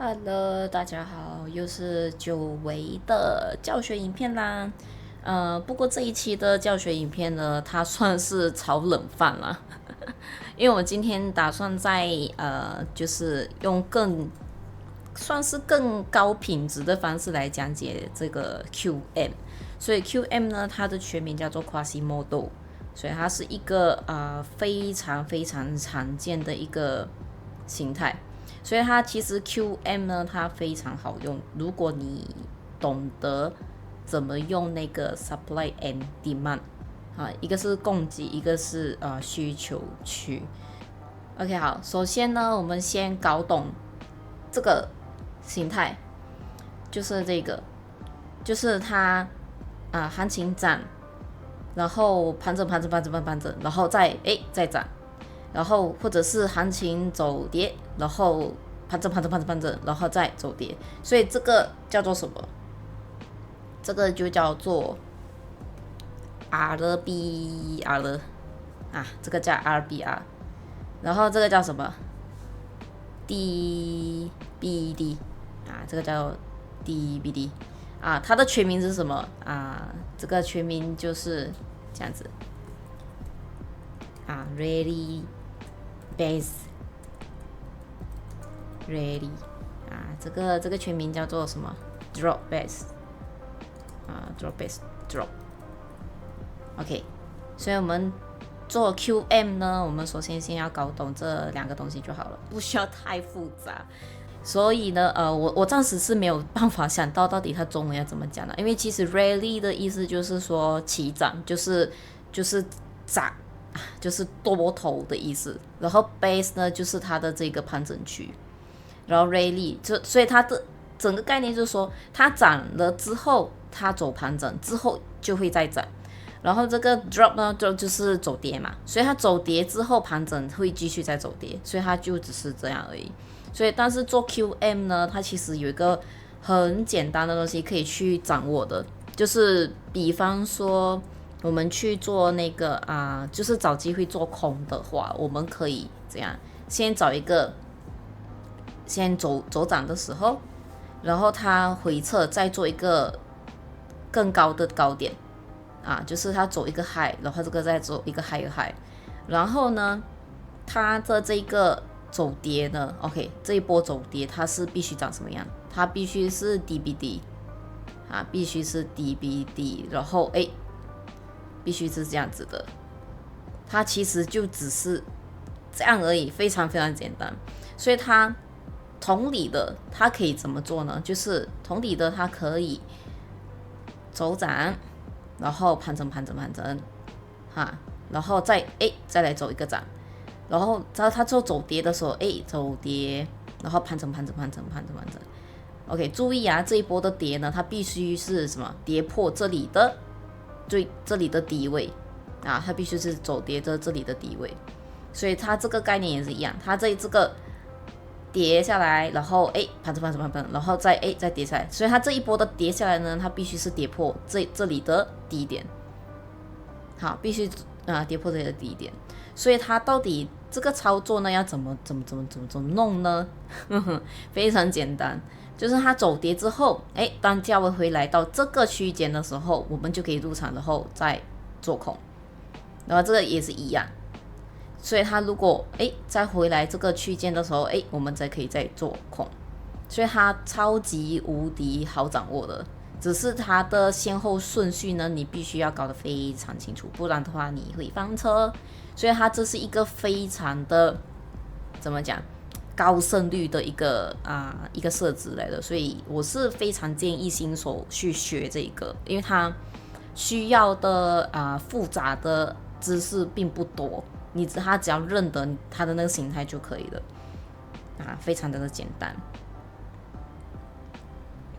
Hello，大家好，又是久违的教学影片啦。不过这一期的教学影片呢，它算是炒冷饭啦，因为我今天打算在就是用算是更高品质的方式来讲解这个 QM。所以 QM 呢，它的全名叫做 Quasimodo，所以它是一个非常非常常见的一个形态。所以它其实 QM 呢，它非常好用。如果你懂得怎么用那个 supply and demand 一个是供给，一个是需求区。OK， 好，首先呢，我们先搞懂这个形态，就是这个，就是它行情涨，然后盘整，然后再涨，然后或者是行情走跌，然后盘整，然后再走跌，所以这个叫做什么？这个就叫做 RBR 这个叫 RBR，然后这个叫什么？DBD 这个叫 DBD 它的全名是什么这个全名就是这样子Ready Base Ready 这个全名叫做什么 Drop Base Drop Base Drop OK， 所以我们做 QM 呢，我们首先先要搞懂这两个东西就好了，不需要太复杂。所以呢，我暂时是没有办法想到底它中文要怎么讲的，因为其实 rally 的意思就是说起涨，就是涨，就是多头的意思。然后 base 呢，就是它的这个盘整区。然后 rally 所以它的整个概念就是说，它涨了之后，它走盘整之后就会再涨。然后这个 drop 呢，就是走跌嘛，所以它走跌之后盘整会继续再走跌，所以它就只是这样而已。所以，但是做 QM 呢，它其实有一个很简单的东西可以去掌握的，就是比方说我们去做那个就是找机会做空的话，我们可以这样，先找一个先走涨的时候，然后它回撤，再做一个更高的高点就是它走一个 high， 然后这个再走一个 high， 然后呢，它的这个走跌呢 ，OK， 这一波走跌它是必须长什么样？它必须是 DBD 必须是 DBD， 然后必须是这样子的。它其实就只是这样而已，非常非常简单。所以它同理的，它可以怎么做呢？就是同理的，它可以走涨，然后盘整，然后再来走一个涨。然后它做走跌的时候，走跌，然后盘整。OK， 注意这一波的跌呢，它必须是什么？跌破这里的低位它必须是走跌的这里的低位。所以它这个概念也是一样，它这个跌下来，然后盘整，然后再跌下来。所以它这一波的跌下来呢，它必须是跌破这里的低点。好，必须跌破这里的低点。所以它到底这个操作呢，要怎么弄呢？非常简单，就是它走跌之后，当价位回来到这个区间的时候，我们就可以入场，然后再做空。然后这个也是一样，所以它如果再回来这个区间的时候，我们可以再做空。所以它超级无敌好掌握的。只是它的先后顺序呢，你必须要搞得非常清楚，不然的话你会翻车。所以它这是一个非常的怎么讲高胜率的一个设置来的，所以我是非常建议新手去学这个，因为它需要的复杂的知识并不多，它只要认得它的那个形态就可以了非常的简单。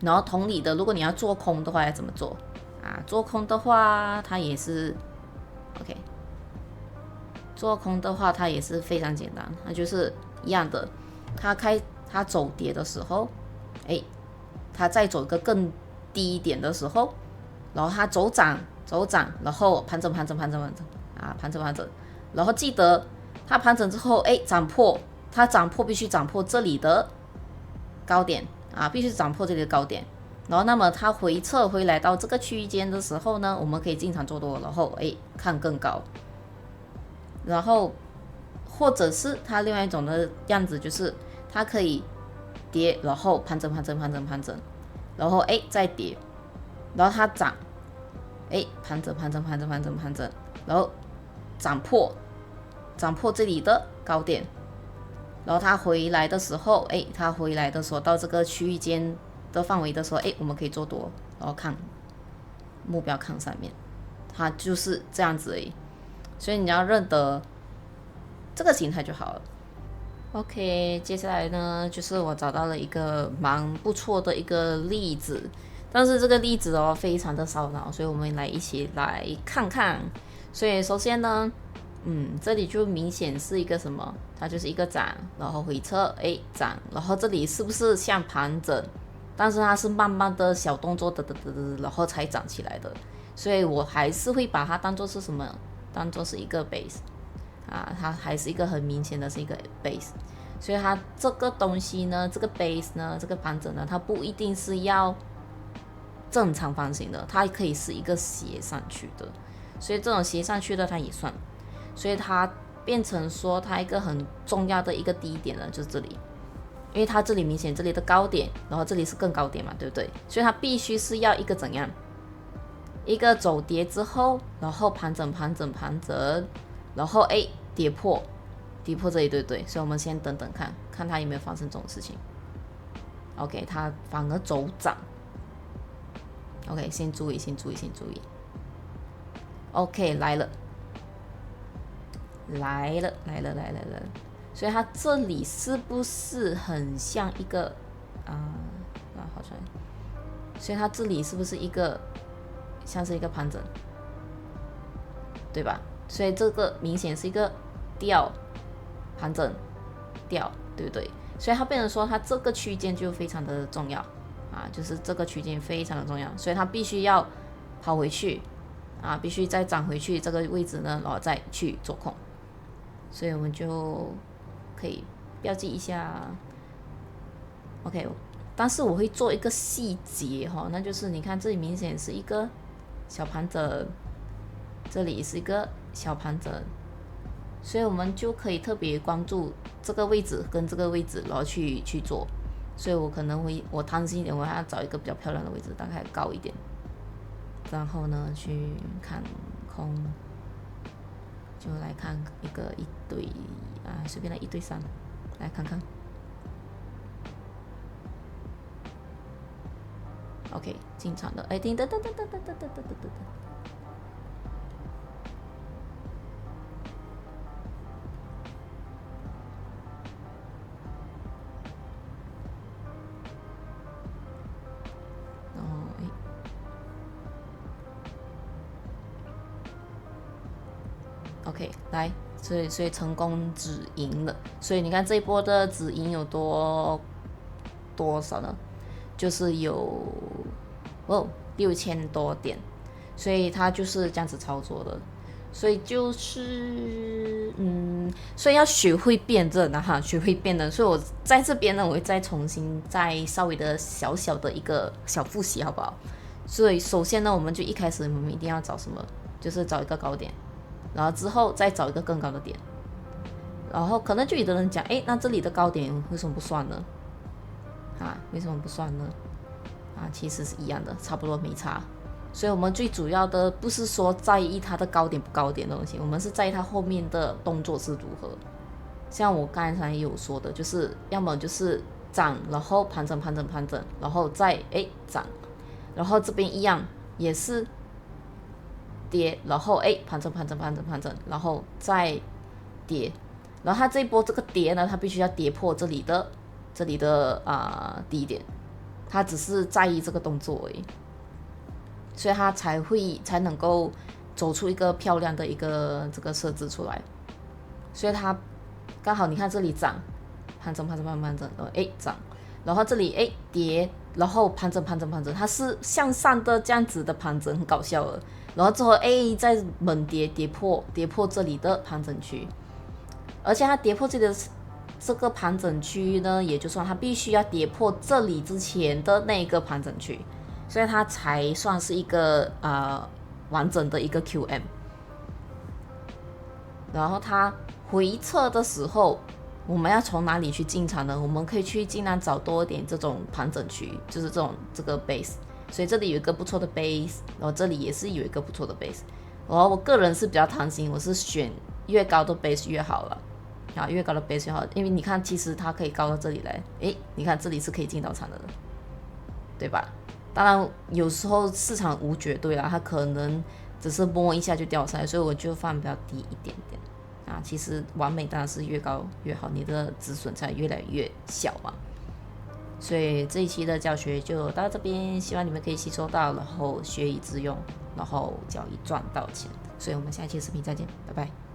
然后同理的，如果你要做空的话要怎么做做空的话它也是 OK， 做空的话它也是非常简单，它就是一样的，它走跌的时候它再走一个更低一点的时候，然后它走涨，然后盘整，然后记得它盘整之后它涨破必须涨破这里的高点啊，必须涨破这里的高点。然后，那么它回撤回来到这个区间的时候呢，我们可以进场做多，然后看更高。然后，或者是它另外一种的样子，就是它可以跌，然后盘整，然后再跌，然后它涨，盘整，然后涨破这里的高点，然后它回来的时候，到这个区间的范围的时候，我们可以做多，然后看目标看上面，它就是这样子而已。所以你要认得这个形态就好了。OK， 接下来呢，就是我找到了一个蛮不错的一个例子，但是这个例子非常的烧脑，所以我们一起来看看。所以首先呢，这里就明显是一个什么？它就是一个涨，然后回撤，涨，然后这里是不是像盘整？但是它是慢慢的小动作的，然后才涨起来的，所以我还是会把它当做是什么？当做是一个 base 啊，它还是一个很明显的是一个 base， 所以它这个东西呢，这个 base 呢，这个盘整呢，它不一定是要正常方形的，它可以是一个斜上去的，所以这种斜上去的它也算，所以它变成说它一个很重要的一个低点呢，就是这里。因为它这里明显这里的高点，然后这里是更高点嘛，对不对？所以它必须是要一个怎样？一个走跌之后，然后盘整，然后跌破这里，对不对？所以我们先等等看它有没有发生这种事情。OK， 它反而走涨。OK， 先注意。OK， 来了。所以它这里是不是很像一个好像，所以它这里是不是一个像是一个盘整，对吧？所以这个明显是一个吊盘整吊，对不对？所以它变成说它这个区间就非常的重要啊，就是这个区间非常的重要，所以它必须要跑回去啊，必须再涨回去这个位置呢，然后再去做空，所以我们就可以标记一下 ，OK， 但是我会做一个细节那就是你看这里明显是一个小盘整，这里是一个小盘整，所以我们就可以特别关注这个位置跟这个位置，然后去做，所以我可能我贪心一点，我要找一个比较漂亮的位置，大概高一点，然后呢去看空。就来看一对随便来1对3，来看看。OK， 进场的，等。OK， 来，所以成功止盈了。所以你看这一波的止盈有多少呢？就是有6000多点，所以它就是这样子操作的。所以就是所以要学会辨认学会辨认。所以我在这边呢，我会再重新稍微的小的一个小复习，好不好？所以首先呢，我们就一开始我们一定要找什么？就是找一个高点。然后之后再找一个更高的点，然后可能就有的人讲，那这里的高点为什么不算呢？为什么不算呢？其实是一样的，差不多没差。所以我们最主要的不是说在意它的高点不高点的东西，我们是在意它后面的动作是如何。像我刚才有说的，就是要么就是涨，然后盘整，然后再涨，然后这边一样也是。跌，然后盘整，然后再跌，然后它这一波这个跌呢，它必须要跌破这里的低点，它只是在意这个动作而已，所以它才能够走出一个漂亮的一个这个设置出来，所以它刚好你看这里涨，盘整，涨，然后这里跌，然后盘整，它是向上的这样子的盘整，很搞笑了。然后之后再猛跌破这里的盘整区，而且它跌破这里的这个盘整区呢，也就算它必须要跌破这里之前的那个盘整区，所以它才算是一个完整的一个 QM。然后它回撤的时候，我们要从哪里去进场呢？我们可以去尽量找多一点这种盘整区，就是这个 base。所以这里有一个不错的 base， 然后这里也是有一个不错的 base。然后我个人是比较贪心，我是选越高的 base 越好了。越高的 base 越好，因为你看，其实它可以高到这里来，你看这里是可以进到场的，对吧？当然，有时候市场无绝对啦，它可能只是摸一下就掉下来，所以我就放比较低一点点其实完美当然是越高越好，你的止损才越来越小嘛。所以这一期的教学就到这边，希望你们可以吸收到，然后学以致用，然后交易赚到钱。所以我们下一期视频再见，拜拜。